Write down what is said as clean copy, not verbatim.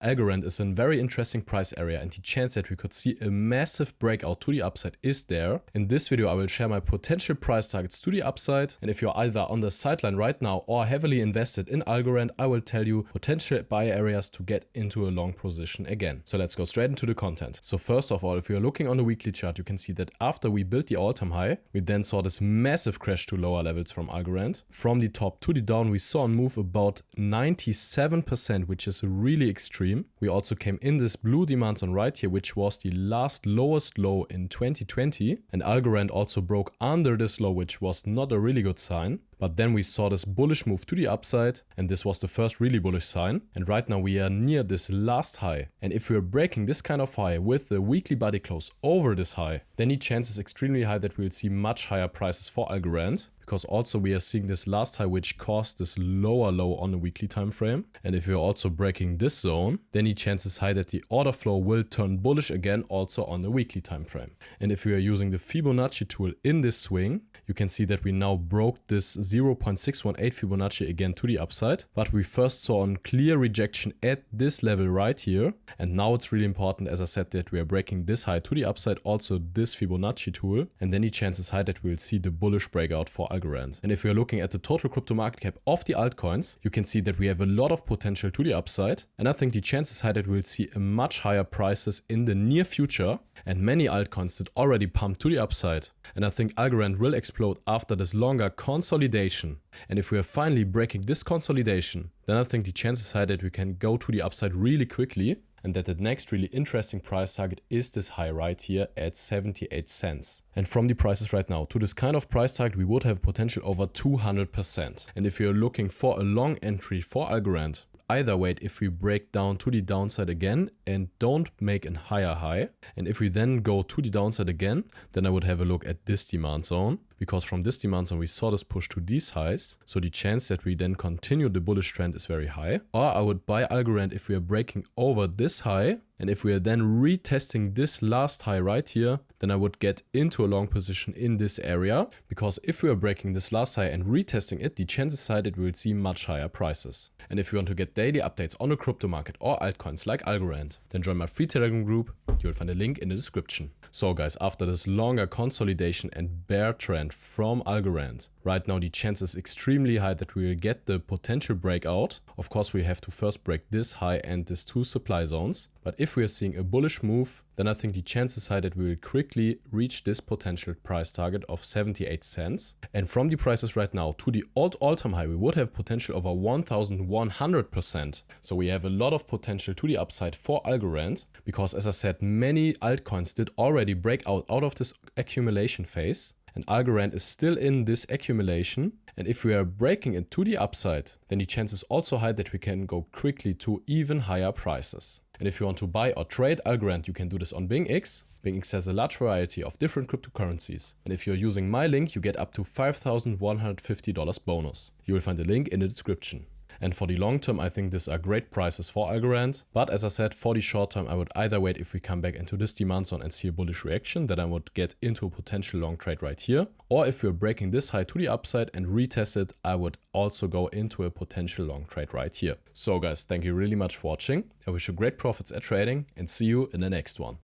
Algorand is a very interesting price area, and the chance that we could see a massive breakout to the upside is there. In this video I will share my potential price targets to the upside, and if you're either on the sideline right now or heavily invested in Algorand, I will tell you potential buy areas to get into a long position again. So let's go straight into the content. So first of all, if you're looking on the weekly chart, you can see that after we built the all-time high, we then saw this massive crash to lower levels from Algorand. From the top to the down, we saw a move about 97%, which is really extreme. We also came in this blue demand zone right here, which was the last lowest low in 2020. And Algorand also broke under this low, which was not a really good sign. But then we saw this bullish move to the upside, and this was the first really bullish sign. And right now we are near this last high. And if we're breaking this kind of high with the weekly body close over this high, then the chance is extremely high that we will see much higher prices for Algorand. Because also we are seeing this last high which caused this lower low on the weekly time frame. And if we're also breaking this zone, then the chance is high that the order flow will turn bullish again also on the weekly time frame. And if we are using the Fibonacci tool in this swing, you can see that we now broke this 0.618 Fibonacci again to the upside. But we first saw a clear rejection at this level right here. And now it's really important, as I said, that we are breaking this high to the upside, also this Fibonacci tool. And then the chance is high that we will see the bullish breakout for Algorand. And if we are looking at the total crypto market cap of the altcoins, you can see that we have a lot of potential to the upside. And I think the chance is high that we'll see a much higher prices in the near future. And many altcoins did already pump to the upside. And I think Algorand will explode after this longer consolidation. And if we are finally breaking this consolidation, then I think the chance is high that we can go to the upside really quickly. And that the next really interesting price target is this high right here at 78 cents. And from the prices right now to this kind of price target, we would have potential over 200%. And if you're looking for a long entry for Algorand, either wait if we break down to the downside again and don't make a higher high. And if we then go to the downside again, then I would have a look at this demand zone. Because from this demand zone, we saw this push to these highs. So the chance that we then continue the bullish trend is very high. Or I would buy Algorand if we are breaking over this high. And if we are then retesting this last high right here, then I would get into a long position in this area. Because if we are breaking this last high and retesting it, the chances are that we will see much higher prices. And if you want to get daily updates on the crypto market or altcoins like Algorand, then join my free Telegram group. You'll find a link in the description. So guys, after this longer consolidation and bear trend from Algorand, right now the chance is extremely high that we will get the potential breakout. Of course, we have to first break this high and these two supply zones. But if we are seeing a bullish move, then I think the chance is high that we will quickly reach this potential price target of 78 cents. And from the prices right now to the all-time high, we would have potential over 1100%. So we have a lot of potential to the upside for Algorand, because as I said, many altcoins did already break out of this accumulation phase. And Algorand is still in this accumulation. And if we are breaking it to the upside, then the chance is also high that we can go quickly to even higher prices. And if you want to buy or trade Algorand, you can do this on BingX. BingX has a large variety of different cryptocurrencies. And if you're using my link, you get up to $5,150 bonus. You will find the link in the description. And for the long term, I think these are great prices for Algorand. But as I said, for the short term, I would either wait if we come back into this demand zone and see a bullish reaction, then I would get into a potential long trade right here. Or if we're breaking this high to the upside and retest it, I would also go into a potential long trade right here. So guys, thank you really much for watching. I wish you great profits at trading and see you in the next one.